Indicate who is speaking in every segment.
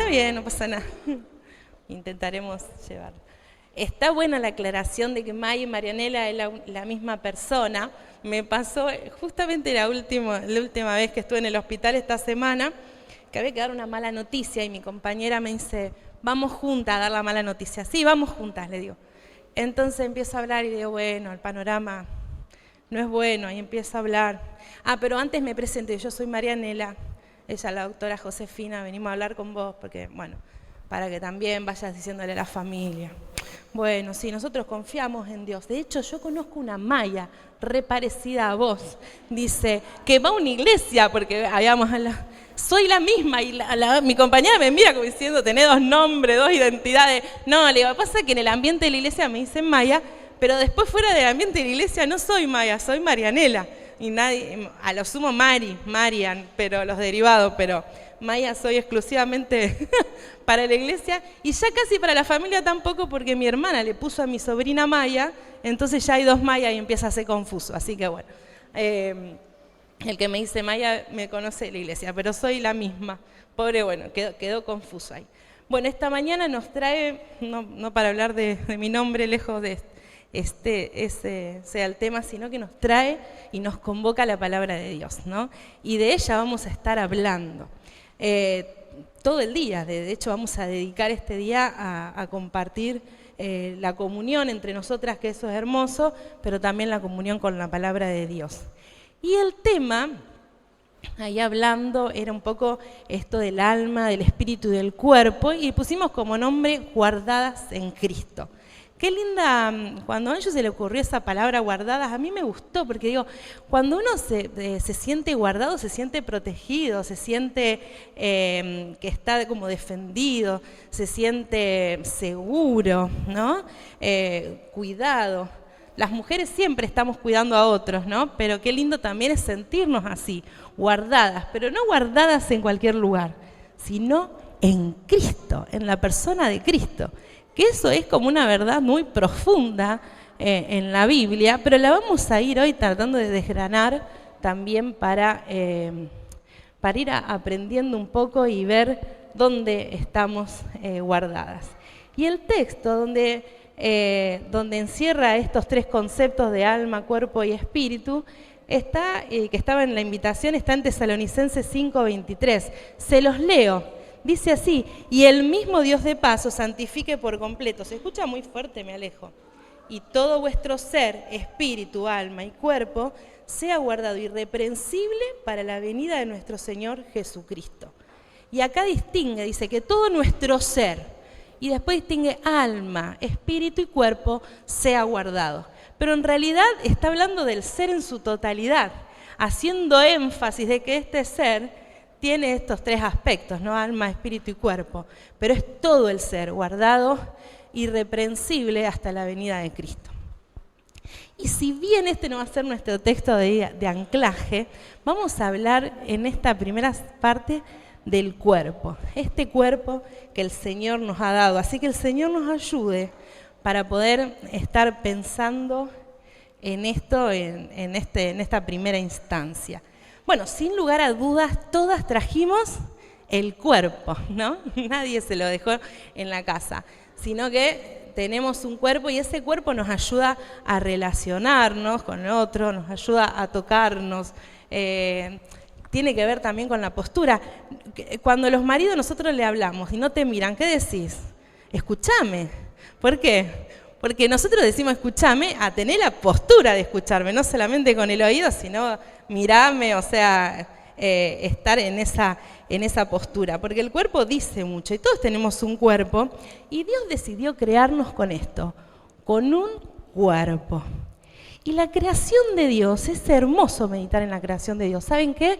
Speaker 1: está bien, no pasa nada. Intentaremos llevar. Está buena la aclaración de que Maya y Marianela es la misma persona. Me pasó justamente la última vez que estuve en el hospital esta semana, que había que dar una mala noticia y mi compañera me dice, vamos juntas a dar la mala noticia. Sí, vamos juntas, le digo. Entonces empiezo a hablar y digo, bueno, el panorama no es bueno, y empiezo a hablar. Pero antes me presenté, yo soy Marianela, ella la doctora Josefina, venimos a hablar con vos, porque, bueno, para que también vayas diciéndole a la familia. Bueno, sí, nosotros confiamos en Dios. De hecho, yo conozco una Maya re parecida a vos. Dice que va a una iglesia, porque habíamos soy la misma, y mi compañera me mira como diciendo, tenés dos nombres, dos identidades. No, le digo, pasa que en el ambiente de la iglesia me dicen Maya, pero después fuera del ambiente de la iglesia no soy Maya, soy Marianela. Y nadie, a lo sumo Marian, pero los derivados, pero Maya soy exclusivamente para la iglesia y ya casi para la familia tampoco, porque mi hermana le puso a mi sobrina Maya, entonces ya hay dos Maya y empieza a ser confuso. Así que bueno, el que me dice Maya me conoce de la iglesia, pero soy la misma. Pobre, bueno, quedó confuso ahí. Bueno, esta mañana nos trae, no para hablar de mi nombre, lejos de ese sea el tema, sino que nos trae y nos convoca la palabra de Dios, ¿no? Y de ella vamos a estar hablando todo el día. De hecho, vamos a dedicar este día a compartir la comunión entre nosotras, que eso es hermoso, pero también la comunión con la palabra de Dios. Y el tema, ahí hablando, era un poco esto del alma, del espíritu y del cuerpo, y pusimos como nombre guardadas en Cristo. Qué linda, cuando a ellos se le ocurrió esa palabra guardadas, a mí me gustó, porque digo, cuando uno se siente guardado, se siente protegido, se siente que está como defendido, se siente seguro, ¿no? Cuidado. Las mujeres siempre estamos cuidando a otros, ¿no? Pero qué lindo también es sentirnos así, guardadas, pero no guardadas en cualquier lugar, sino en Cristo, en la persona de Cristo. Que eso es como una verdad muy profunda en la Biblia, pero la vamos a ir hoy tratando de desgranar también para ir aprendiendo un poco y ver dónde estamos guardadas. Y el texto donde encierra estos tres conceptos de alma, cuerpo y espíritu, que estaba en la invitación, está en Tesalonicenses 5:23. Se los leo. Dice así, y el mismo Dios de paz os santifique por completo. Se escucha muy fuerte, me alejo. Y todo vuestro ser, espíritu, alma y cuerpo, sea guardado irreprensible para la venida de nuestro Señor Jesucristo. Y acá distingue, dice que todo nuestro ser, y después distingue alma, espíritu y cuerpo, sea guardado. Pero en realidad está hablando del ser en su totalidad, haciendo énfasis de que este ser tiene estos tres aspectos, ¿no? Alma, espíritu y cuerpo, pero es todo el ser guardado, irreprensible hasta la venida de Cristo. Y si bien este no va a ser nuestro texto de anclaje, vamos a hablar en esta primera parte del cuerpo, este cuerpo que el Señor nos ha dado. Así que el Señor nos ayude para poder estar pensando en esto, en esta primera instancia. Bueno, sin lugar a dudas, todas trajimos el cuerpo, ¿no? Nadie se lo dejó en la casa, sino que tenemos un cuerpo y ese cuerpo nos ayuda a relacionarnos con el otro, nos ayuda a tocarnos. Tiene que ver también con la postura. Cuando los maridos nosotros le hablamos y no te miran, ¿qué decís? Escúchame. ¿Por qué? Porque nosotros decimos escúchame a tener la postura de escucharme, no solamente con el oído, sino mirarme, o sea, estar en esa postura. Porque el cuerpo dice mucho y todos tenemos un cuerpo y Dios decidió crearnos con esto, con un cuerpo. Y la creación de Dios, es hermoso meditar en la creación de Dios. ¿Saben qué?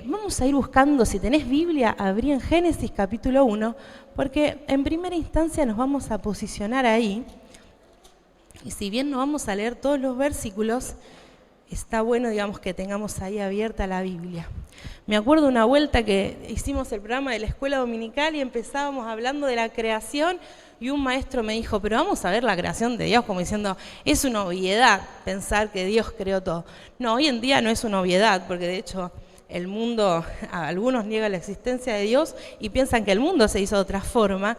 Speaker 1: Vamos a ir buscando, si tenés Biblia, abrí en Génesis capítulo 1, porque en primera instancia nos vamos a posicionar ahí. Y si bien no vamos a leer todos los versículos, está bueno, digamos, que tengamos ahí abierta la Biblia. Me acuerdo una vuelta que hicimos el programa de la escuela dominical y empezábamos hablando de la creación y un maestro me dijo, pero vamos a ver la creación de Dios, como diciendo, es una obviedad pensar que Dios creó todo. No, hoy en día no es una obviedad, porque de hecho el mundo, algunos niegan la existencia de Dios y piensan que el mundo se hizo de otra forma.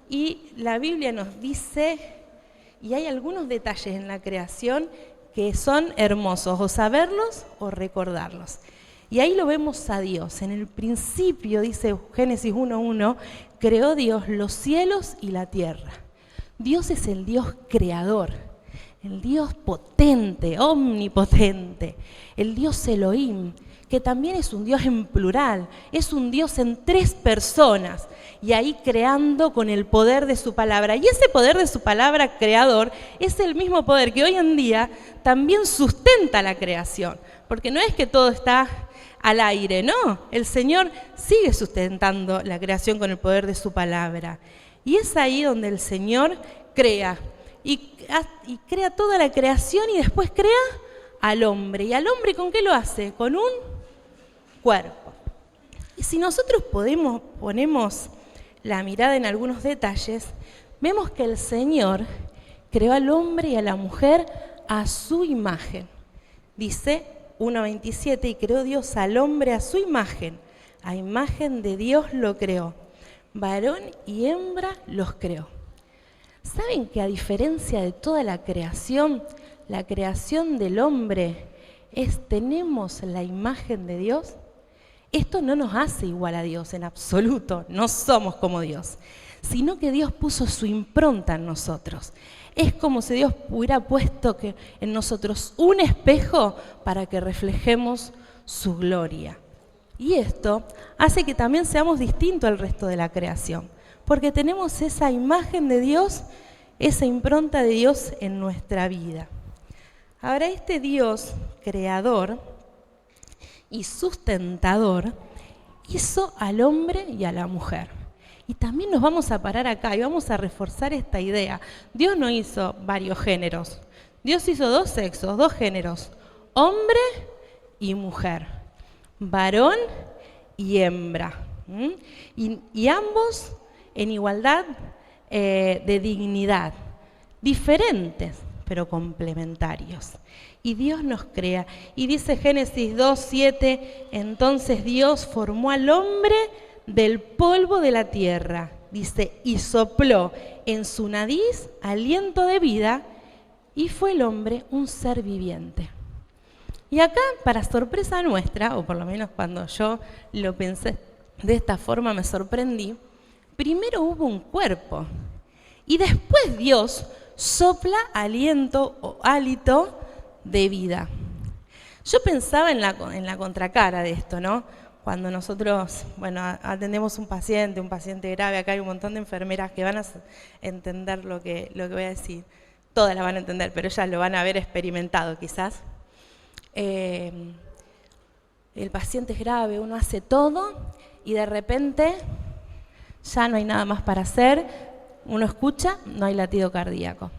Speaker 1: Y la Biblia nos dice, y hay algunos detalles en la creación que son hermosos, o saberlos o recordarlos. Y ahí lo vemos a Dios. En el principio, dice Génesis 1:1, creó Dios los cielos y la tierra. Dios es el Dios creador, el Dios potente, omnipotente, el Dios Elohim, que también es un Dios en plural, es un Dios en 3 personas, y ahí creando con el poder de su palabra. Y ese poder de su palabra creador es el mismo poder que hoy en día también sustenta la creación, porque no es que todo está al aire, no, el Señor sigue sustentando la creación con el poder de su palabra. Y es ahí donde el Señor crea, y crea toda la creación y después crea al hombre. ¿Y al hombre con qué lo hace? Con un cuerpo. Y si nosotros ponemos la mirada en algunos detalles, vemos que el Señor creó al hombre y a la mujer a su imagen. Dice 1:27, y creó Dios al hombre a su imagen, a imagen de Dios lo creó, varón y hembra los creó. ¿Saben que a diferencia de toda la creación del hombre tenemos la imagen de Dios? Esto no nos hace igual a Dios en absoluto, no somos como Dios, sino que Dios puso su impronta en nosotros. Es como si Dios hubiera puesto en nosotros un espejo para que reflejemos su gloria. Y esto hace que también seamos distintos al resto de la creación, porque tenemos esa imagen de Dios, esa impronta de Dios en nuestra vida. Ahora, este Dios creador y sustentador hizo al hombre y a la mujer. Y también nos vamos a parar acá y vamos a reforzar esta idea. Dios no hizo varios géneros. Dios hizo 2 sexos, 2 géneros, hombre y mujer, varón y hembra. Y ambos en igualdad de dignidad, diferentes pero complementarios. Y Dios nos crea. Y dice Génesis 2:7, entonces Dios formó al hombre del polvo de la tierra, dice, y sopló en su nariz aliento de vida, y fue el hombre un ser viviente. Y acá, para sorpresa nuestra, o por lo menos cuando yo lo pensé de esta forma me sorprendí, primero hubo un cuerpo, y después Dios sopla aliento o hálito de vida. Yo pensaba en la contracara de esto, ¿no? Cuando nosotros, atendemos un paciente grave, acá hay un montón de enfermeras que van a entender lo que voy a decir. Todas la van a entender, pero ellas lo van a haber experimentado quizás. El paciente es grave, uno hace todo y de repente ya no hay nada más para hacer. Uno escucha, no hay latido cardíaco.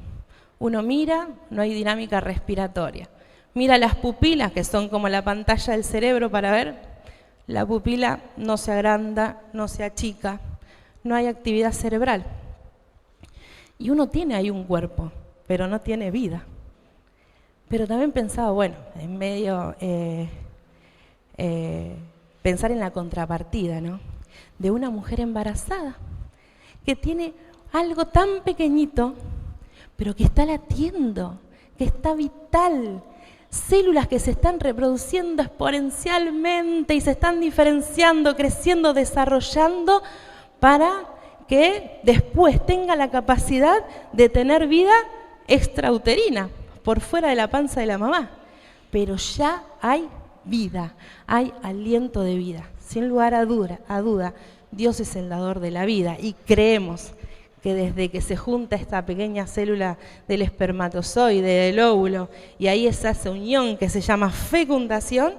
Speaker 1: Uno mira, no hay dinámica respiratoria. Mira las pupilas, que son como la pantalla del cerebro para ver. La pupila no se agranda, no se achica, no hay actividad cerebral. Y uno tiene ahí un cuerpo, pero no tiene vida. Pero también pensaba, en medio, pensar en la contrapartida, ¿no? De una mujer embarazada que tiene algo tan pequeñito, pero que está latiendo, que está vital. Células que se están reproduciendo exponencialmente y se están diferenciando, creciendo, desarrollando para que después tenga la capacidad de tener vida extrauterina, por fuera de la panza de la mamá. Pero ya hay vida, hay aliento de vida. Sin lugar a duda, Dios es el dador de la vida y creemos que desde que se junta esta pequeña célula del espermatozoide, del óvulo, y ahí es esa unión que se llama fecundación,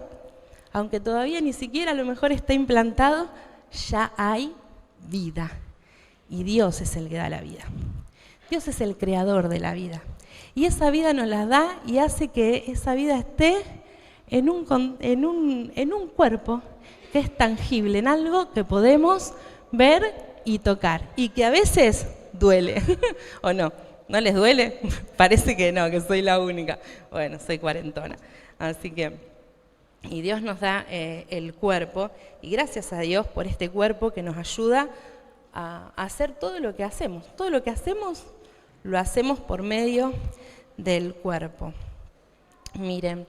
Speaker 1: aunque todavía ni siquiera a lo mejor está implantado, ya hay vida. Y Dios es el que da la vida. Dios es el creador de la vida. Y esa vida nos la da y hace que esa vida esté en un cuerpo que es tangible, en algo que podemos ver y tocar, y que a veces duele, ¿o no? ¿No les duele? Parece que no, que soy la única. Bueno, soy cuarentona, así que Y Dios nos da el cuerpo, y gracias a Dios por este cuerpo que nos ayuda a hacer todo lo que hacemos. Todo lo que hacemos, lo hacemos por medio del cuerpo. Miren,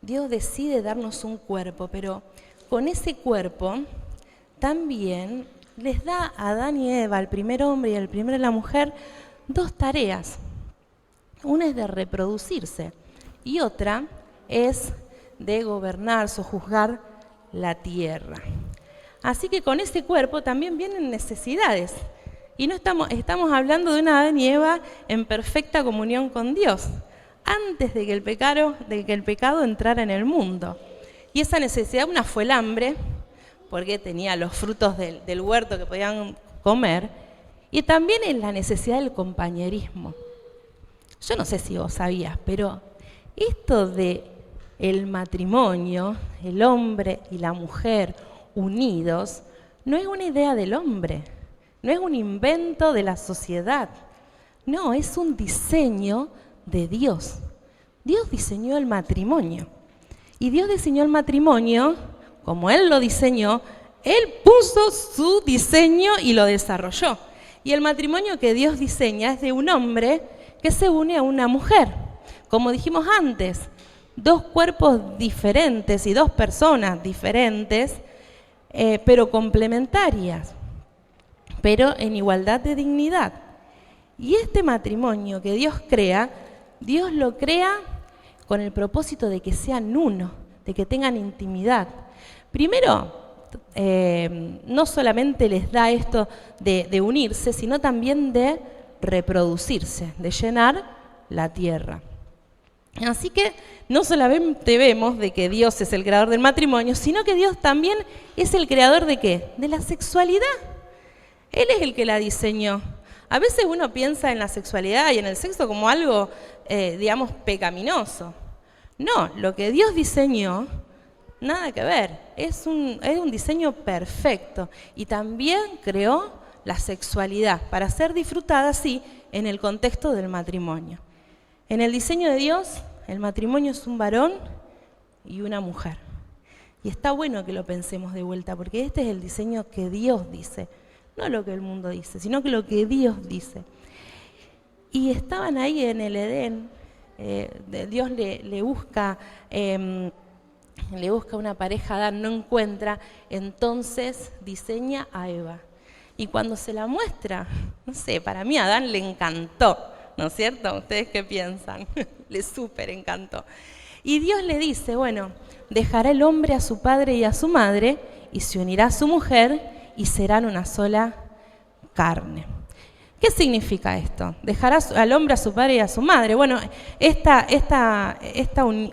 Speaker 1: Dios decide darnos un cuerpo, pero con ese cuerpo también les da a Adán y Eva, al primer hombre y al primer la mujer, dos tareas. Una es de reproducirse y otra es de gobernar, sojuzgar la tierra. Así que con ese cuerpo también vienen necesidades. Y no estamos hablando de una Adán y Eva en perfecta comunión con Dios, antes de que el pecado entrara en el mundo. Y esa necesidad, una fue el hambre, porque tenía los frutos del huerto que podían comer, y también es la necesidad del compañerismo. Yo no sé si vos sabías, pero esto de el matrimonio, el hombre y la mujer unidos, no es una idea del hombre, no es un invento de la sociedad, no, es un diseño de Dios. Dios diseñó el matrimonio, y Dios diseñó el matrimonio, como Él lo diseñó, Él puso su diseño y lo desarrolló. Y el matrimonio que Dios diseña es de un hombre que se une a una mujer. Como dijimos antes, dos cuerpos diferentes y dos personas diferentes, pero complementarias, pero en igualdad de dignidad. Y este matrimonio que Dios crea, Dios lo crea con el propósito de que sean uno, de que tengan intimidad. Primero, no solamente les da esto de unirse, sino también de reproducirse, de llenar la tierra. Así que no solamente vemos de que Dios es el creador del matrimonio, sino que Dios también es el creador ¿de qué? De la sexualidad. Él es el que la diseñó. A veces uno piensa en la sexualidad y en el sexo como algo, digamos, pecaminoso. No, lo que Dios diseñó, nada que ver. Es un diseño perfecto. Y también creó la sexualidad para ser disfrutada así en el contexto del matrimonio. En el diseño de Dios, el matrimonio es un varón y una mujer. Y está bueno que lo pensemos de vuelta, porque este es el diseño que Dios dice. No lo que el mundo dice, sino que lo que Dios dice. Y estaban ahí en el Edén. Dios le busca una pareja a Adán, no encuentra, entonces diseña a Eva. Y cuando se la muestra, no sé, para mí a Adán le encantó, ¿no es cierto? ¿Ustedes qué piensan? Le súper encantó. Y Dios le dice, bueno, dejará el hombre a su padre y a su madre, y se unirá a su mujer, y serán una sola carne. ¿Qué significa esto? Dejará al hombre a su padre y a su madre. Bueno, esta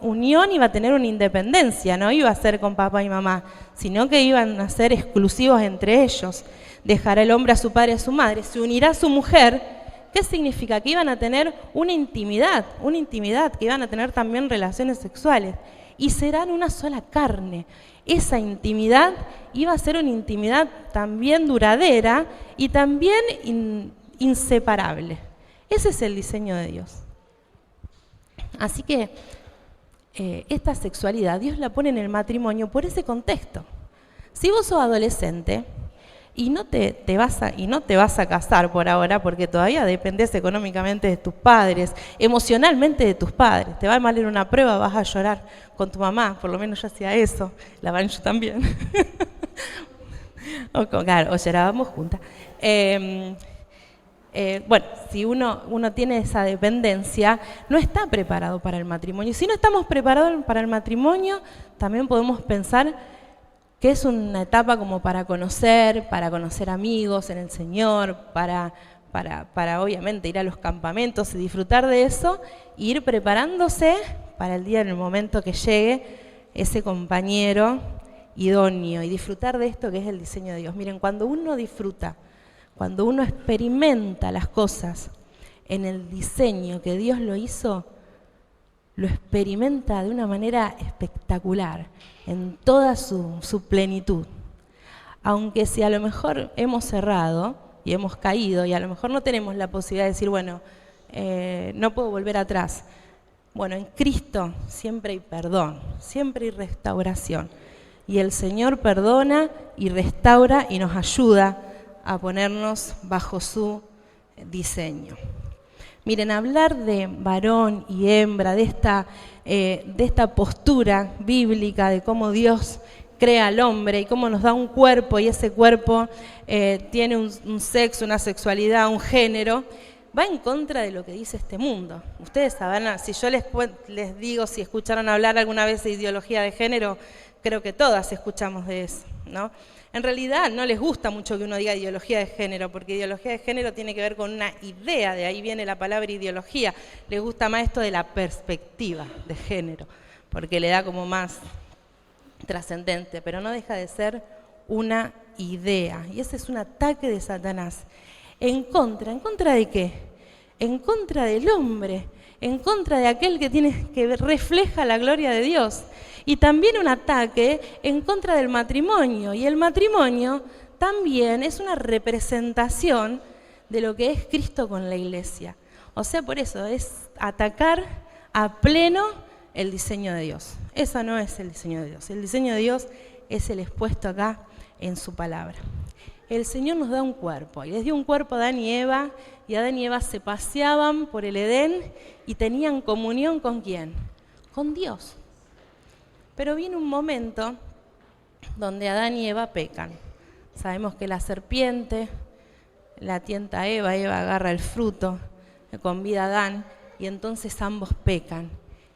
Speaker 1: unión iba a tener una independencia, no iba a ser con papá y mamá, sino que iban a ser exclusivos entre ellos. Dejará el hombre a su padre y a su madre, se unirá a su mujer. ¿Qué significa? Que iban a tener una intimidad, que iban a tener también relaciones sexuales. Y serán una sola carne. Esa intimidad iba a ser una intimidad también duradera y también inseparable. Ese es el diseño de Dios. Así que esta sexualidad Dios la pone en el matrimonio por ese contexto. Si vos sos adolescente y no te vas a casar por ahora, porque todavía dependés económicamente de tus padres, emocionalmente de tus padres, te va mal en una prueba, vas a llorar con tu mamá, por lo menos yo hacía eso, la Van yo también. o llorábamos juntas. Bueno, si uno tiene esa dependencia, no está preparado para el matrimonio. Si no estamos preparados para el matrimonio, también podemos pensar que es una etapa como para conocer amigos en el Señor, para obviamente ir a los campamentos y disfrutar de eso, e ir preparándose para el día, en el momento que llegue ese compañero idóneo, y disfrutar de esto que es el diseño de Dios. Miren, cuando uno disfruta, cuando uno experimenta las cosas en el diseño que Dios lo hizo, lo experimenta de una manera espectacular, en toda su plenitud. Aunque si a lo mejor hemos cerrado y hemos caído y a lo mejor no tenemos la posibilidad de decir, bueno, no puedo volver atrás. Bueno, en Cristo siempre hay perdón, siempre hay restauración. Y el Señor perdona y restaura y nos ayuda a ponernos bajo su diseño. Miren, hablar de varón y hembra, de esta postura bíblica de cómo Dios crea al hombre y cómo nos da un cuerpo y ese cuerpo tiene un sexo, una sexualidad, un género, va en contra de lo que dice este mundo. Ustedes saben, si yo les digo, si escucharon hablar alguna vez de ideología de género, creo que todas escuchamos de eso, ¿no? En realidad no les gusta mucho que uno diga ideología de género, porque ideología de género tiene que ver con una idea, de ahí viene la palabra ideología. Les gusta más esto de la perspectiva de género, porque le da como más trascendente, pero no deja de ser una idea. Y ese es un ataque de Satanás. ¿En contra de qué? En contra del hombre, en contra de aquel que refleja la gloria de Dios. Y también un ataque en contra del matrimonio. Y el matrimonio también es una representación de lo que es Cristo con la iglesia. O sea, por eso es atacar a pleno el diseño de Dios. Eso no es el diseño de Dios. El diseño de Dios es el expuesto acá en su palabra. El Señor nos da un cuerpo, y les dio un cuerpo a Adán y Eva se paseaban por el Edén y tenían comunión ¿con quién? Con Dios. Pero viene un momento donde Adán y Eva pecan. Sabemos que la serpiente la tienta a Eva, Eva agarra el fruto, le convida a Adán, y entonces ambos pecan.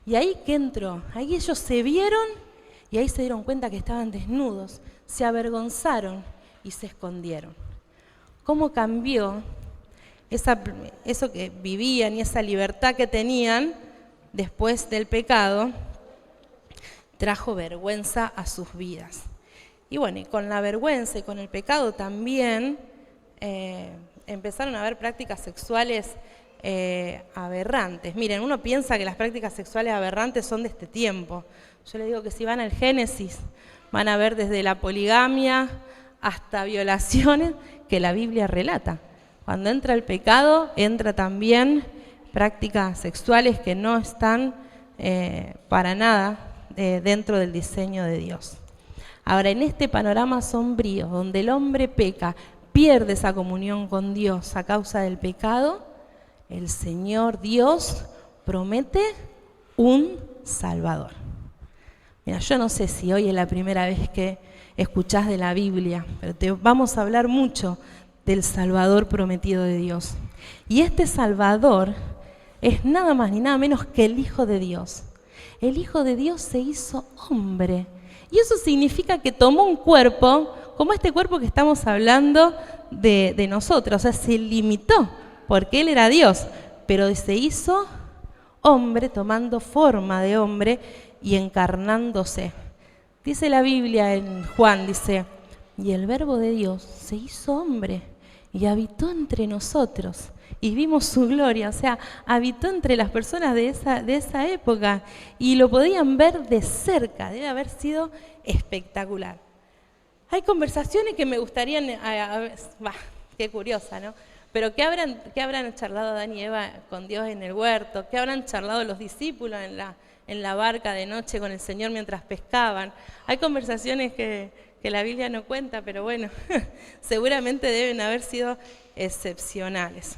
Speaker 1: Y ahí que entró, ahí ellos se vieron y ahí se dieron cuenta que estaban desnudos, se avergonzaron y se escondieron. ¿Cómo cambió eso que vivían y esa libertad que tenían después del pecado? Trajo vergüenza a sus vidas. Y bueno, y con la vergüenza y con el pecado también empezaron a haber prácticas sexuales aberrantes. Miren, uno piensa que las prácticas sexuales aberrantes son de este tiempo. Yo les digo que si van al Génesis, van a ver desde la poligamia hasta violaciones que la Biblia relata. Cuando entra el pecado, entra también prácticas sexuales que no están para nada dentro del diseño de Dios. Ahora, en este panorama sombrío, donde el hombre peca, pierde esa comunión con Dios a causa del pecado, el Señor Dios promete un Salvador. Mira, yo no sé si hoy es la primera vez que escuchás de la Biblia, pero vamos a hablar mucho del Salvador prometido de Dios. Y este Salvador es nada más ni nada menos que el Hijo de Dios. El Hijo de Dios se hizo hombre. Y eso significa que tomó un cuerpo, como este cuerpo que estamos hablando de nosotros. O sea, se limitó, porque Él era Dios, pero se hizo hombre, tomando forma de hombre y encarnándose. Dice la Biblia en Juan, dice, y el Verbo de Dios se hizo hombre y habitó entre nosotros. Y vimos su gloria, o sea, habitó entre las personas de esa época y lo podían ver de cerca, debe haber sido espectacular. Hay conversaciones que me gustarían, qué curiosa, ¿no? Pero ¿qué habrán charlado Adán y Eva con Dios en el huerto? ¿Qué habrán charlado los discípulos en la barca de noche con el Señor mientras pescaban? Hay conversaciones que la Biblia no cuenta, pero bueno, seguramente deben haber sido excepcionales.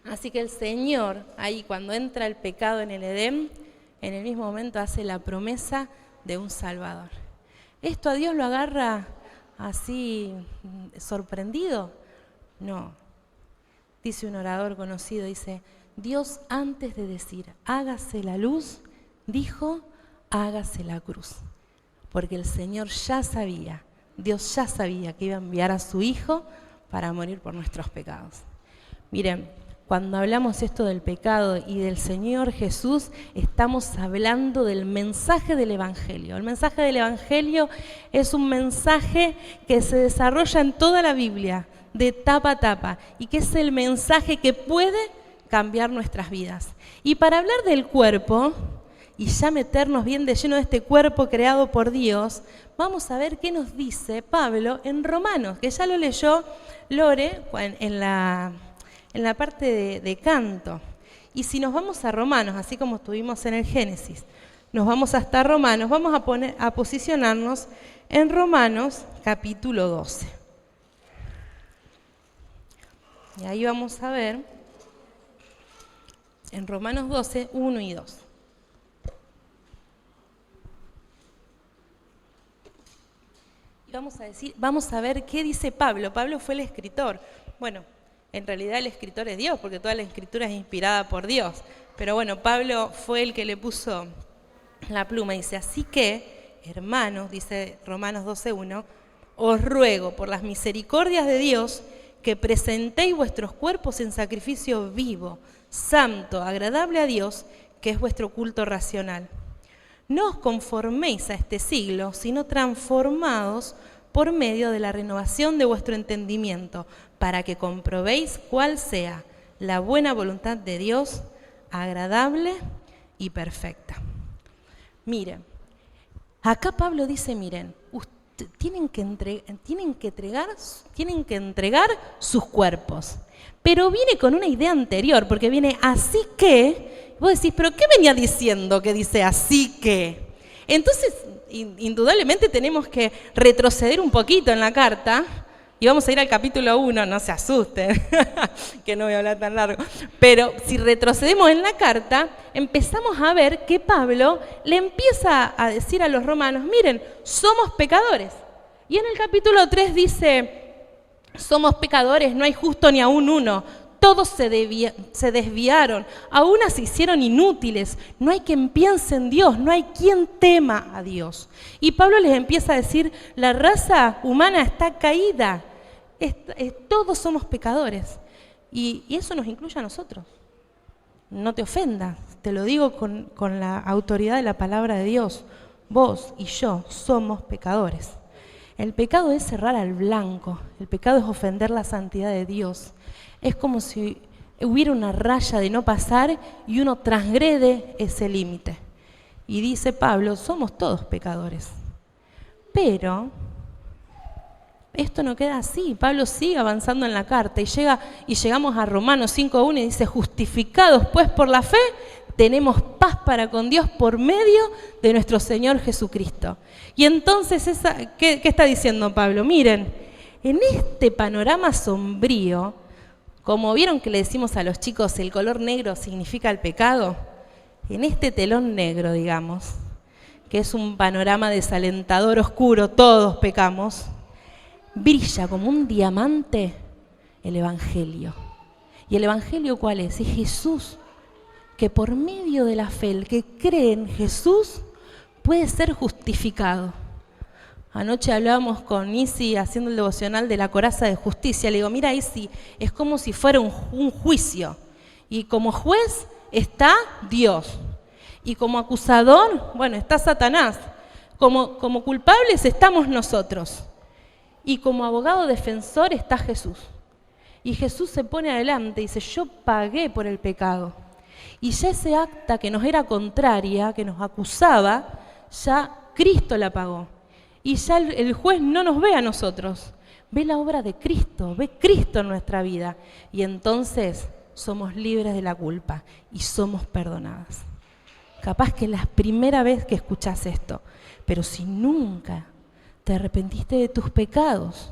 Speaker 1: Así que el Señor, ahí cuando entra el pecado en el Edén, en el mismo momento hace la promesa de un Salvador. ¿Esto a Dios lo agarra así sorprendido? No. Dice un orador conocido, dice, Dios antes de decir, hágase la luz, dijo, hágase la cruz. Porque el Señor ya sabía, Dios ya sabía que iba a enviar a su Hijo para morir por nuestros pecados. Miren, cuando hablamos esto del pecado y del Señor Jesús, estamos hablando del mensaje del Evangelio. El mensaje del Evangelio es un mensaje que se desarrolla en toda la Biblia, de tapa a tapa, y que es el mensaje que puede cambiar nuestras vidas. Y para hablar del cuerpo, y ya meternos bien de lleno de este cuerpo creado por Dios, vamos a ver qué nos dice Pablo en Romanos, que ya lo leyó Lore en la parte de canto. Y si nos vamos a Romanos, así como estuvimos en el Génesis, nos vamos hasta Romanos, vamos a posicionarnos en Romanos capítulo 12. Y ahí vamos a ver en Romanos 12, 1 y 2. Y vamos a ver qué dice Pablo. Pablo fue el escritor. Bueno, en realidad el escritor es Dios, porque toda la escritura es inspirada por Dios. Pero bueno, Pablo fue el que le puso la pluma. Dice, así que, hermanos, dice Romanos 12:1, os ruego por las misericordias de Dios que presentéis vuestros cuerpos en sacrificio vivo, santo, agradable a Dios, que es vuestro culto racional. No os conforméis a este siglo, sino transformados por medio de la renovación de vuestro entendimiento, para que comprobéis cuál sea la buena voluntad de Dios, agradable y perfecta. Miren, acá Pablo dice, miren, tienen que entregar sus cuerpos. Pero viene con una idea anterior, porque viene así que, vos decís, ¿pero qué venía diciendo que dice así que? Entonces, indudablemente tenemos que retroceder un poquito en la carta, y vamos a ir al capítulo 1, no se asusten, que no voy a hablar tan largo, pero si retrocedemos en la carta, empezamos a ver que Pablo le empieza a decir a los romanos, miren, somos pecadores. Y en el capítulo 3 dice, somos pecadores, no hay justo ni aún uno, todos se desviaron, aún se hicieron inútiles, no hay quien piense en Dios, no hay quien tema a Dios. Y Pablo les empieza a decir, la raza humana está caída, todos somos pecadores. Y eso nos incluye a nosotros. No te ofendas, te lo digo con la autoridad de la palabra de Dios. Vos y yo somos pecadores. El pecado es cerrar al blanco, el pecado es ofender la santidad de Dios. Es como si hubiera una raya de no pasar y uno transgrede ese límite. Y dice Pablo, somos todos pecadores. Pero esto no queda así. Pablo sigue avanzando en la carta y llegamos a Romanos 5:1 y dice, justificados pues por la fe, tenemos paz para con Dios por medio de nuestro Señor Jesucristo. Y entonces, ¿qué está diciendo Pablo? Miren, en este panorama sombrío, como vieron que le decimos a los chicos, el color negro significa el pecado, en este telón negro, digamos, que es un panorama desalentador, oscuro, todos pecamos, brilla como un diamante el Evangelio. ¿Y el Evangelio cuál es? Es Jesús, que por medio de la fe, el que cree en Jesús, puede ser justificado. Anoche hablábamos con Isi haciendo el devocional de la coraza de justicia. Le digo, mira Isi, es como si fuera un juicio. Y como juez está Dios. Y como acusador, bueno, está Satanás. Como culpables estamos nosotros. Y como abogado defensor está Jesús. Y Jesús se pone adelante y dice, yo pagué por el pecado. Y ya ese acta que nos era contraria, que nos acusaba, ya Cristo la pagó. Y ya el juez no nos ve a nosotros, ve la obra de Cristo, ve Cristo en nuestra vida. Y entonces somos libres de la culpa y somos perdonadas. Capaz que es la primera vez que escuchás esto, pero si nunca te arrepentiste de tus pecados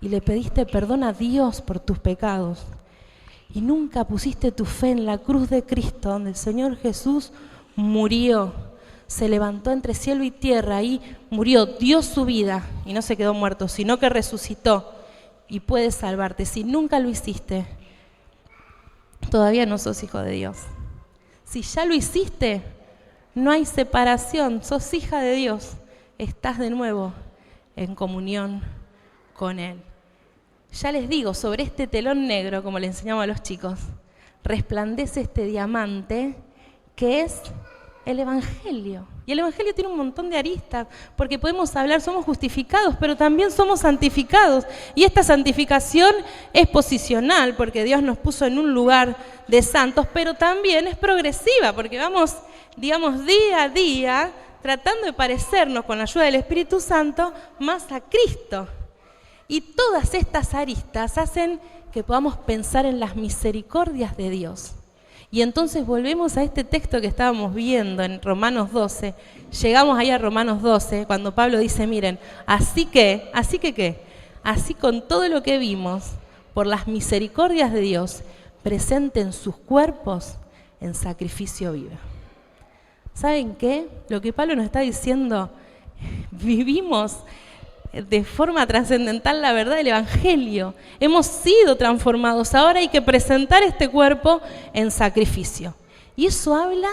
Speaker 1: y le pediste perdón a Dios por tus pecados, y nunca pusiste tu fe en la cruz de Cristo, donde el Señor Jesús murió, se levantó entre cielo y tierra, ahí murió, dio su vida y no se quedó muerto, sino que resucitó y puede salvarte. Si nunca lo hiciste, todavía no sos hijo de Dios. Si ya lo hiciste, no hay separación, sos hija de Dios, estás de nuevo en comunión con Él. Ya les digo, sobre este telón negro, como le enseñamos a los chicos, resplandece este diamante que es el Evangelio. Y el Evangelio tiene un montón de aristas, porque podemos hablar, somos justificados, pero también somos santificados. Y esta santificación es posicional, porque Dios nos puso en un lugar de santos, pero también es progresiva, porque vamos, digamos, día a día, tratando de parecernos, con la ayuda del Espíritu Santo, más a Cristo. Y todas estas aristas hacen que podamos pensar en las misericordias de Dios. Y entonces volvemos a este texto que estábamos viendo en Romanos 12. Llegamos ahí a Romanos 12, cuando Pablo dice, miren, así que ¿qué? Así con todo lo que vimos, por las misericordias de Dios, presenten sus cuerpos en sacrificio vivo. ¿Saben qué? Lo que Pablo nos está diciendo, vivimos de forma trascendental la verdad del Evangelio. Hemos sido transformados. Ahora hay que presentar este cuerpo en sacrificio. Y eso habla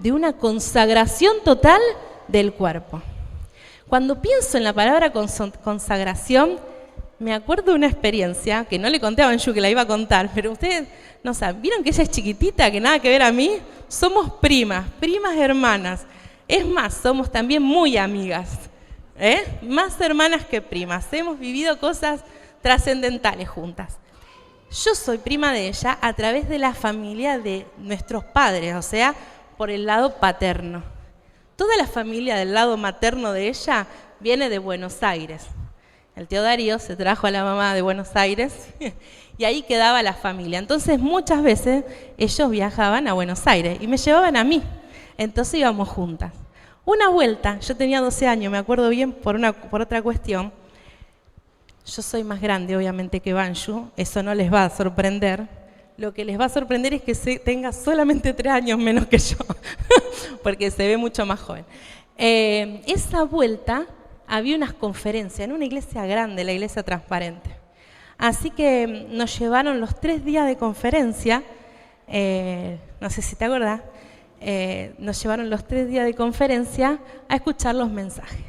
Speaker 1: de una consagración total del cuerpo. Cuando pienso en la palabra consagración, me acuerdo de una experiencia, que no le conté a Banju que la iba a contar, pero ustedes no saben, ¿vieron que ella es chiquitita, que nada que ver a mí? Somos primas hermanas. Es más, somos también muy amigas. Más hermanas que primas. Hemos vivido cosas trascendentales juntas. Yo soy prima de ella a través de la familia de nuestros padres, o sea, por el lado paterno. Toda la familia del lado materno de ella viene de Buenos Aires. El tío Darío se trajo a la mamá de Buenos Aires y ahí quedaba la familia. Entonces muchas veces ellos viajaban a Buenos Aires y me llevaban a mí. Entonces íbamos juntas. Una vuelta, yo tenía 12 años, me acuerdo bien por otra cuestión. Yo soy más grande, obviamente, que Banju, eso no les va a sorprender. Lo que les va a sorprender es que tenga solamente 3 años menos que yo, porque se ve mucho más joven. Esa vuelta había unas conferencias en una iglesia grande, la iglesia Transparente. Así que nos llevaron los 3 días de conferencia, no sé si te acordás, nos llevaron los 3 días de conferencia a escuchar los mensajes.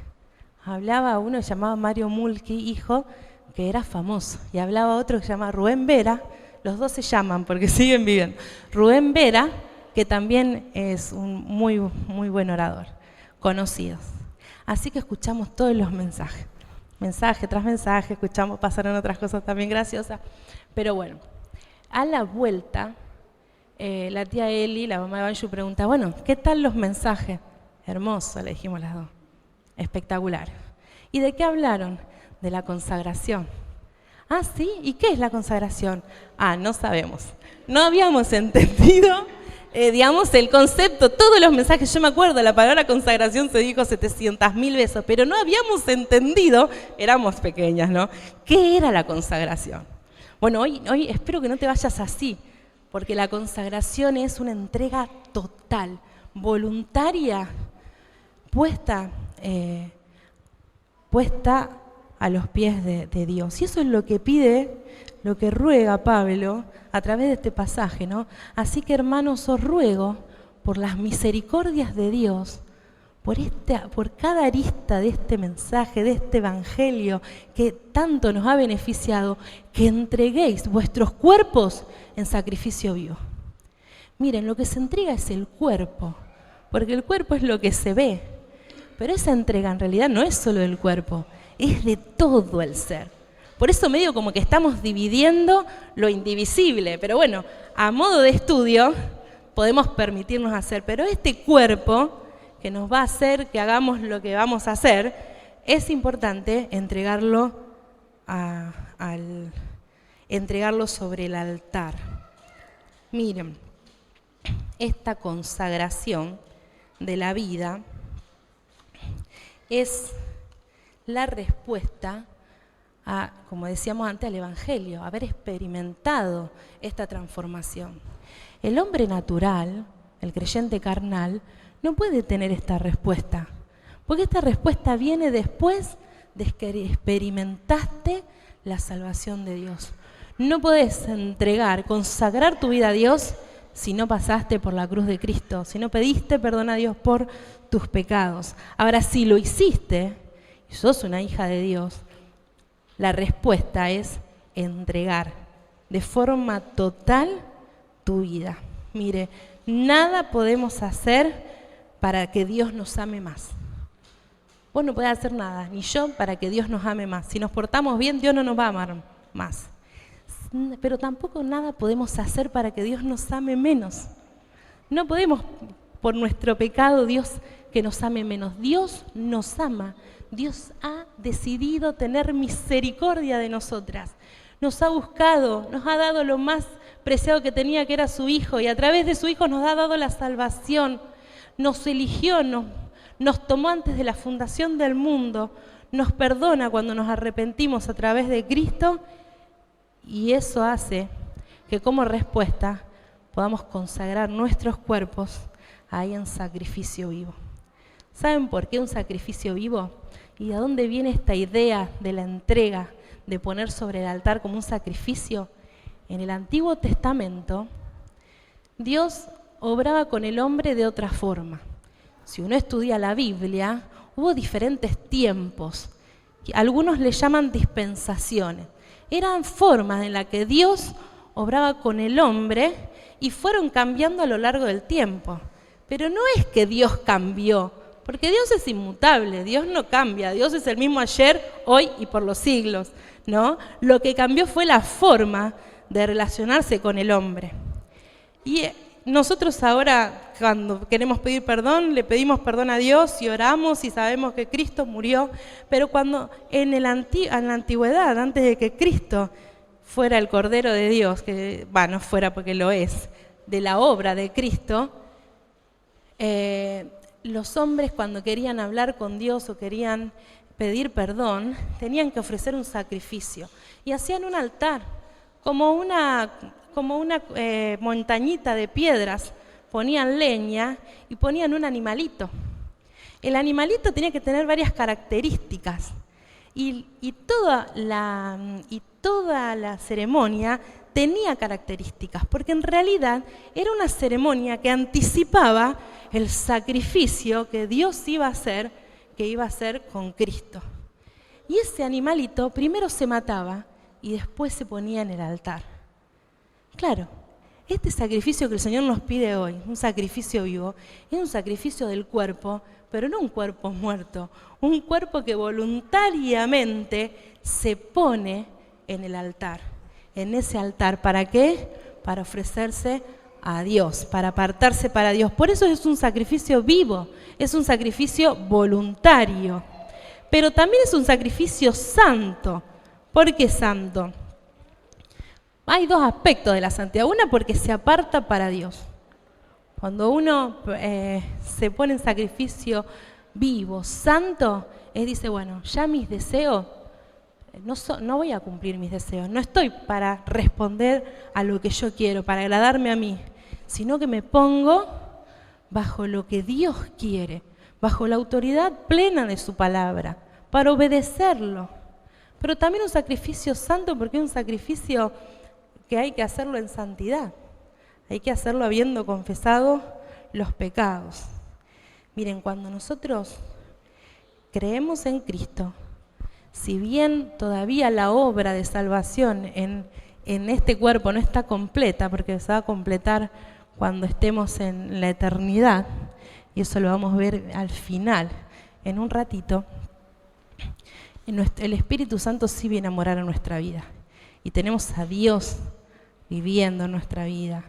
Speaker 1: Hablaba uno que se llamaba Mario Mulki, hijo, que era famoso, y hablaba otro que se llamaba Rubén Vera, los dos se llaman porque siguen viviendo. Rubén Vera, que también es un muy buen orador, conocidos. Así que escuchamos todos los mensajes, mensaje tras mensaje, escuchamos, pasaron otras cosas también graciosas, pero bueno, a la vuelta, la tía Eli, la mamá de Banju, pregunta, bueno, ¿qué tal los mensajes? Hermoso, le dijimos las dos, espectacular. ¿Y de qué hablaron? De la consagración. Ah, ¿sí? ¿Y qué es la consagración? Ah, no sabemos. No habíamos entendido, digamos, el concepto, todos los mensajes. Yo me acuerdo, la palabra consagración se dijo 700.000 veces, pero no habíamos entendido, éramos pequeñas, ¿no? ¿Qué era la consagración? Bueno, hoy espero que no te vayas así, porque la consagración es una entrega total, voluntaria, puesta a los pies de Dios. Y eso es lo que pide, lo que ruega Pablo a través de este pasaje, ¿no? Así que, hermanos, os ruego por las misericordias de Dios, por cada arista de este mensaje, de este evangelio que tanto nos ha beneficiado, que entreguéis vuestros cuerpos en sacrificio vivo. Miren, lo que se entrega es el cuerpo, porque el cuerpo es lo que se ve, pero esa entrega en realidad no es solo del cuerpo, es de todo el ser. Por eso medio como que estamos dividiendo lo indivisible, pero bueno, a modo de estudio podemos permitirnos hacer, pero este cuerpo que nos va a hacer que hagamos lo que vamos a hacer, es importante entregarlo sobre el altar. Miren, esta consagración de la vida es la respuesta a, como decíamos antes, al Evangelio, haber experimentado esta transformación. El hombre natural, el creyente carnal, no puede tener esta respuesta, porque esta respuesta viene después de que experimentaste la salvación de Dios. No podés consagrar tu vida a Dios si no pasaste por la cruz de Cristo, si no pediste perdón a Dios por tus pecados. Ahora, si lo hiciste y sos una hija de Dios, la respuesta es entregar de forma total tu vida. Mire, nada podemos hacer para que Dios nos ame más. Vos no podés hacer nada, ni yo, para que Dios nos ame más. Si nos portamos bien, Dios no nos va a amar más. Pero tampoco nada podemos hacer para que Dios nos ame menos. No podemos, por nuestro pecado, Dios que nos ame menos. Dios nos ama. Dios ha decidido tener misericordia de nosotras. Nos ha buscado, nos ha dado lo más preciado que tenía, que era su Hijo, y a través de su Hijo nos ha dado la salvación, nos eligió, nos tomó antes de la fundación del mundo, nos perdona cuando nos arrepentimos a través de Cristo, y eso hace que como respuesta podamos consagrar nuestros cuerpos ahí en sacrificio vivo. ¿Saben por qué un sacrificio vivo? ¿Y de dónde viene esta idea de la entrega, de poner sobre el altar como un sacrificio? En el Antiguo Testamento, Dios obraba con el hombre de otra forma. Si uno estudia la Biblia, hubo diferentes tiempos. Algunos le llaman dispensaciones. Eran formas en las que Dios obraba con el hombre y fueron cambiando a lo largo del tiempo. Pero no es que Dios cambió, porque Dios es inmutable, Dios no cambia, Dios es el mismo ayer, hoy y por los siglos, ¿no? Lo que cambió fue la forma de relacionarse con el hombre. Y nosotros ahora, cuando queremos pedir perdón, le pedimos perdón a Dios y oramos y sabemos que Cristo murió, pero cuando en la antigüedad, antes de que Cristo fuera el Cordero de Dios, que no fuera porque lo es, de la obra de Cristo, los hombres cuando querían hablar con Dios o querían pedir perdón, tenían que ofrecer un sacrificio y hacían un altar, como una montañita de piedras, ponían leña y ponían un animalito. El animalito tenía que tener varias características y toda la ceremonia tenía características, porque en realidad era una ceremonia que anticipaba el sacrificio que Dios iba a hacer, que iba a hacer con Cristo. Y ese animalito primero se mataba y después se ponía en el altar. Claro, este sacrificio que el Señor nos pide hoy, un sacrificio vivo, es un sacrificio del cuerpo, pero no un cuerpo muerto, un cuerpo que voluntariamente se pone en el altar. En ese altar, ¿para qué? Para ofrecerse a Dios, para apartarse para Dios. Por eso es un sacrificio vivo, es un sacrificio voluntario, pero también es un sacrificio santo. ¿Por qué santo? Hay dos aspectos de la santidad. Una, porque se aparta para Dios. Cuando uno se pone en sacrificio vivo, santo, dice, bueno, ya mis deseos, no voy a cumplir mis deseos, no estoy para responder a lo que yo quiero, para agradarme a mí, sino que me pongo bajo lo que Dios quiere, bajo la autoridad plena de su palabra, para obedecerlo. Pero también un sacrificio santo, porque es un sacrificio que hay que hacerlo en santidad, hay que hacerlo habiendo confesado los pecados. Miren, cuando nosotros creemos en Cristo, si bien todavía la obra de salvación en este cuerpo no está completa, porque se va a completar cuando estemos en la eternidad, y eso lo vamos a ver al final, en un ratito, el Espíritu Santo sí viene a morar en nuestra vida, y tenemos a Dios viviendo en nuestra vida.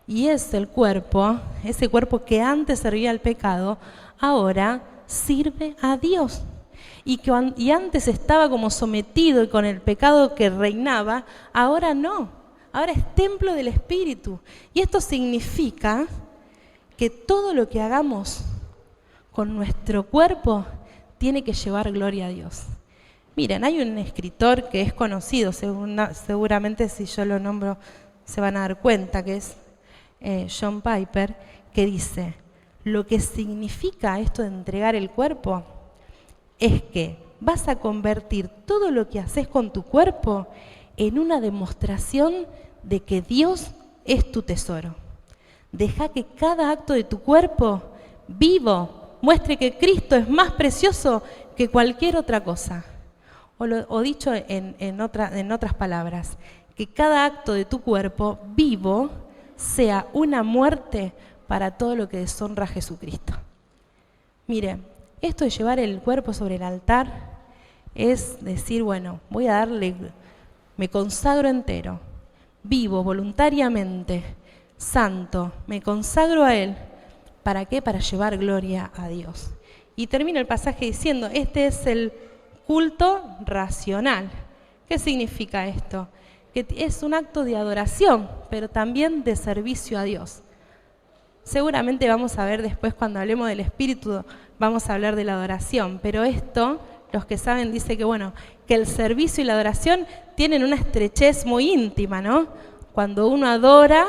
Speaker 1: Y es el cuerpo, ese cuerpo que antes servía al pecado, ahora sirve a Dios. Y antes estaba como sometido y con el pecado que reinaba, ahora no, ahora es templo del Espíritu. Y esto significa que todo lo que hagamos con nuestro cuerpo tiene que llevar gloria a Dios. Miren, hay un escritor que es conocido, seguramente si yo lo nombro se van a dar cuenta, que es John Piper, que dice, lo que significa esto de entregar el cuerpo es que vas a convertir todo lo que haces con tu cuerpo en una demostración de que Dios es tu tesoro. Deja que cada acto de tu cuerpo vivo muestre que Cristo es más precioso que cualquier otra cosa. O dicho en otras palabras, que cada acto de tu cuerpo vivo sea una muerte para todo lo que deshonra a Jesucristo. Mire, esto de llevar el cuerpo sobre el altar es decir, bueno, voy a darle, me consagro entero, vivo voluntariamente, santo, me consagro a Él. ¿Para qué? Para llevar gloria a Dios. Y termina el pasaje diciendo, este es el culto racional. ¿Qué significa esto? que es un acto de adoración, pero también de servicio a Dios. Seguramente vamos a ver después, cuando hablemos del Espíritu, vamos a hablar de la adoración, pero esto, los que saben, dice que bueno, que el servicio y la adoración tienen una estrechez muy íntima, ¿no? Cuando uno adora,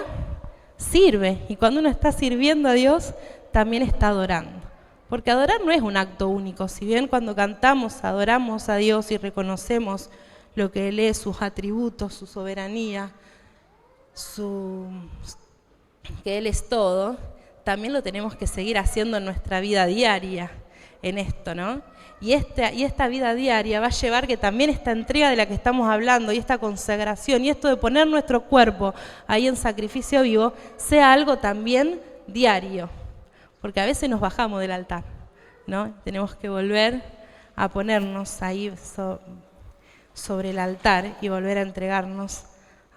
Speaker 1: sirve, y cuando uno está sirviendo a Dios, también está adorando. Porque adorar no es un acto único, si bien cuando cantamos adoramos a Dios y reconocemos lo que Él es, sus atributos, su soberanía, que Él es todo, también lo tenemos que seguir haciendo en nuestra vida diaria, en esto, ¿no? Y esta vida diaria va a llevar que también esta entrega de la que estamos hablando y esta consagración y esto de poner nuestro cuerpo ahí en sacrificio vivo sea algo también diario, porque a veces nos bajamos del altar, ¿no? Tenemos que volver a ponernos ahí sobre el altar y volver a entregarnos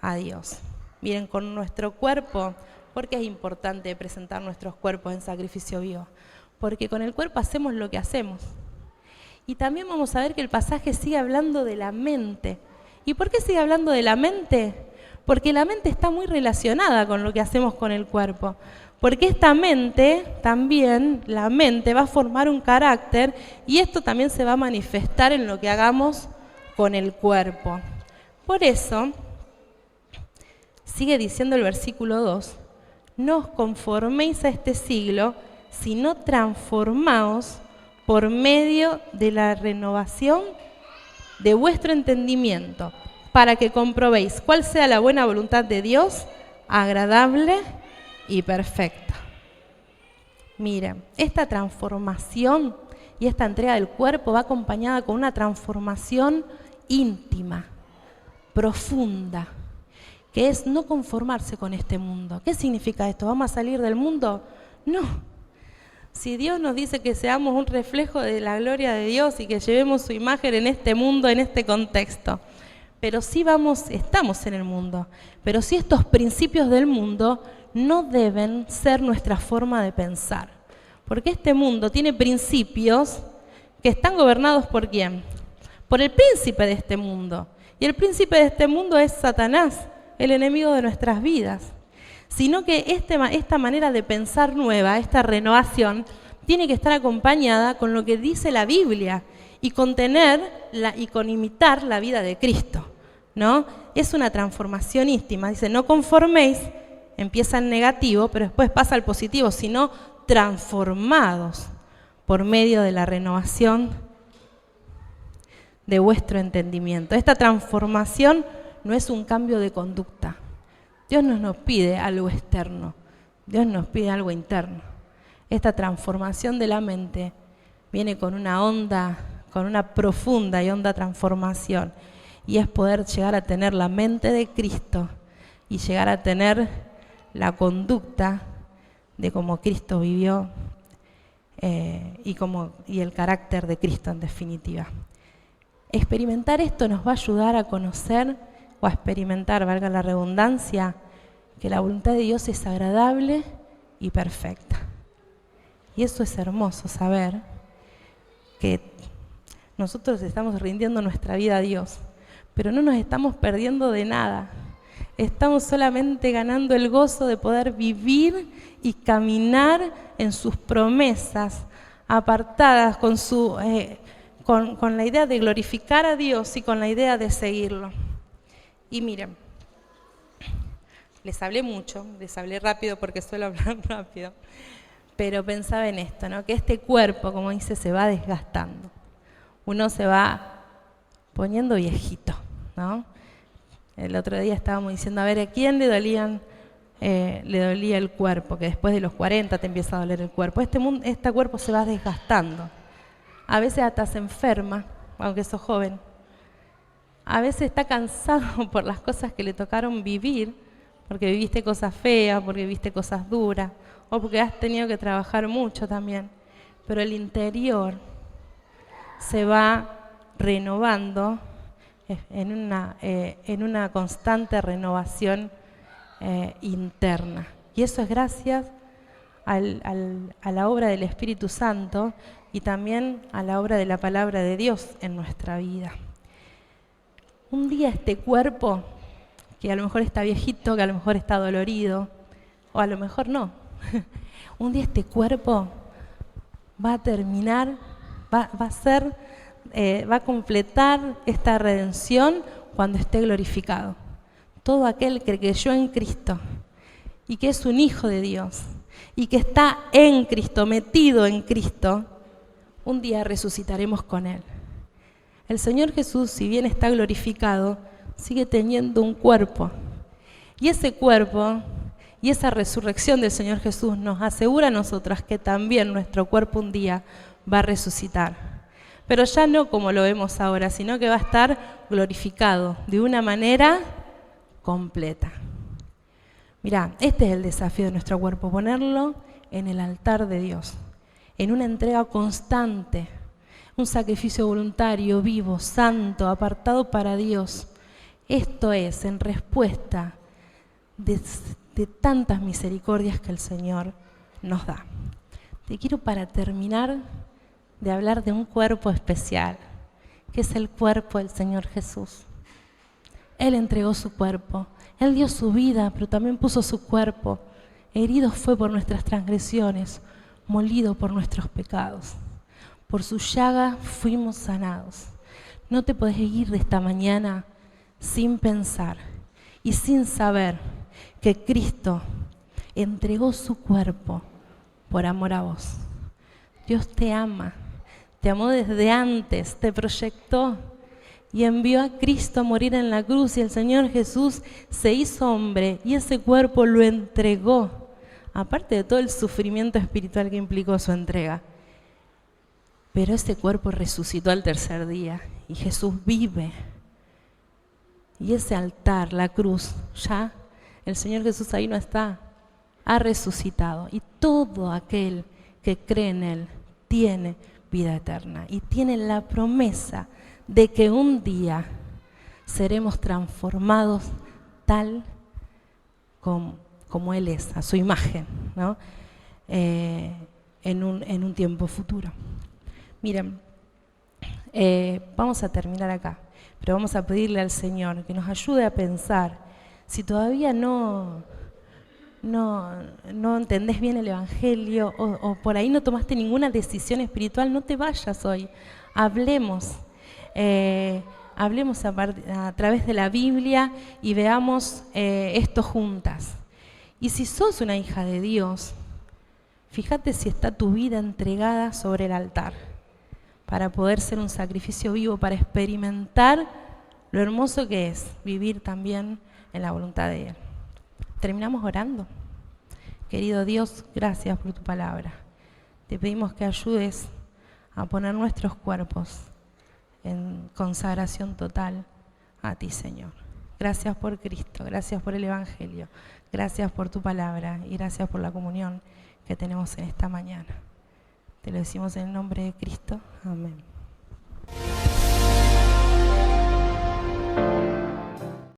Speaker 1: a Dios. Miren, con nuestro cuerpo, ¿por qué es importante presentar nuestros cuerpos en sacrificio vivo? Porque con el cuerpo hacemos lo que hacemos. Y también vamos a ver que el pasaje sigue hablando de la mente. ¿Y por qué sigue hablando de la mente? Porque la mente está muy relacionada con lo que hacemos con el cuerpo. Porque esta mente, también, la mente va a formar un carácter y esto también se va a manifestar en lo que hagamos con el cuerpo. Por eso, sigue diciendo el versículo 2, no os conforméis a este siglo, sino transformaos por medio de la renovación de vuestro entendimiento, para que comprobéis cuál sea la buena voluntad de Dios, agradable y perfecta. Miren, esta transformación y esta entrega del cuerpo va acompañada con una transformación íntima, profunda, que es no conformarse con este mundo. ¿Qué significa esto? ¿Vamos a salir del mundo? No. Si Dios nos dice que seamos un reflejo de la gloria de Dios y que llevemos su imagen en este mundo, en este contexto, pero sí estamos en el mundo, pero sí estos principios del mundo no deben ser nuestra forma de pensar, porque este mundo tiene principios que están gobernados ¿por quién? Por el príncipe de este mundo, y el príncipe de este mundo es Satanás, el enemigo de nuestras vidas. Sino que esta manera de pensar nueva, esta renovación, tiene que estar acompañada con lo que dice la Biblia y con imitar la vida de Cristo, ¿no? Es una transformación íntima. Dice, no conforméis, empieza en negativo, pero después pasa al positivo, sino transformados por medio de la renovación de vuestro entendimiento. Esta transformación no es un cambio de conducta. Dios no nos pide algo externo, Dios nos pide algo interno. Esta transformación de la mente viene con una profunda y honda transformación, y es poder llegar a tener la mente de Cristo y llegar a tener la conducta de cómo Cristo vivió y el carácter de Cristo en definitiva. Experimentar esto nos va a ayudar a conocer o a experimentar, valga la redundancia, que la voluntad de Dios es agradable y perfecta. Y eso es hermoso, saber que nosotros estamos rindiendo nuestra vida a Dios, pero no nos estamos perdiendo de nada. Estamos solamente ganando el gozo de poder vivir y caminar en sus promesas, apartadas con la idea de glorificar a Dios y con la idea de seguirlo. Y miren, les hablé mucho, les hablé rápido porque suelo hablar rápido, pero pensaba en esto, ¿no? Que este cuerpo, como dice, se va desgastando. Uno se va poniendo viejito, ¿no? El otro día estábamos diciendo, a ver, ¿a quién le dolía el cuerpo? Que después de los 40 te empieza a doler el cuerpo. Este cuerpo se va desgastando. A veces hasta se enferma, aunque sos joven. A veces está cansado por las cosas que le tocaron vivir, porque viviste cosas feas, porque viviste cosas duras, o porque has tenido que trabajar mucho también. Pero el interior se va renovando en una constante renovación interna. Y eso es gracias a la obra del Espíritu Santo y también a la obra de la palabra de Dios en nuestra vida. Un día este cuerpo que a lo mejor está viejito, que a lo mejor está dolorido, o a lo mejor no. Un día este cuerpo va a terminar, va a completar esta redención cuando esté glorificado. Todo aquel que creyó en Cristo y que es un hijo de Dios y que está en Cristo, metido en Cristo, un día resucitaremos con Él. El Señor Jesús, si bien está glorificado, sigue teniendo un cuerpo. Y ese cuerpo y esa resurrección del Señor Jesús nos asegura a nosotras que también nuestro cuerpo un día va a resucitar. Pero ya no como lo vemos ahora, sino que va a estar glorificado de una manera completa. Mirá, este es el desafío de nuestro cuerpo, ponerlo en el altar de Dios, en una entrega constante, un sacrificio voluntario, vivo, santo, apartado para Dios. Esto es en respuesta de tantas misericordias que el Señor nos da. Te quiero, para terminar, de hablar de un cuerpo especial, que es el cuerpo del Señor Jesús. Él entregó su cuerpo, Él dio su vida, pero también puso su cuerpo. Herido fue por nuestras transgresiones, molido por nuestros pecados. Por su llaga fuimos sanados. No te podés ir de esta mañana sin pensar y sin saber que Cristo entregó su cuerpo por amor a vos. Dios te ama, te amó desde antes, te proyectó y envió a Cristo a morir en la cruz, y el Señor Jesús se hizo hombre y ese cuerpo lo entregó, aparte de todo el sufrimiento espiritual que implicó su entrega. Pero ese cuerpo resucitó al tercer día y Jesús vive. Y ese altar, la cruz, ya el Señor Jesús ahí no está, ha resucitado. Y todo aquel que cree en Él tiene vida eterna y tiene la promesa de que un día seremos transformados tal como Él es, a su imagen, ¿no? En un tiempo futuro. Miren, vamos a terminar acá, pero vamos a pedirle al Señor que nos ayude a pensar. Si todavía no entendés bien el Evangelio o por ahí no tomaste ninguna decisión espiritual, no te vayas hoy. Hablemos a través de la Biblia y veamos esto juntas. Y si sos una hija de Dios, fíjate si está tu vida entregada sobre el altar para poder ser un sacrificio vivo, para experimentar lo hermoso que es vivir también en la voluntad de Él. Terminamos orando. Querido Dios, gracias por tu palabra. Te pedimos que ayudes a poner nuestros cuerpos en consagración total a ti, Señor. Gracias por Cristo, gracias por el Evangelio, gracias por tu palabra y gracias por la comunión que tenemos en esta mañana. Te lo decimos en el nombre de Cristo. Amén.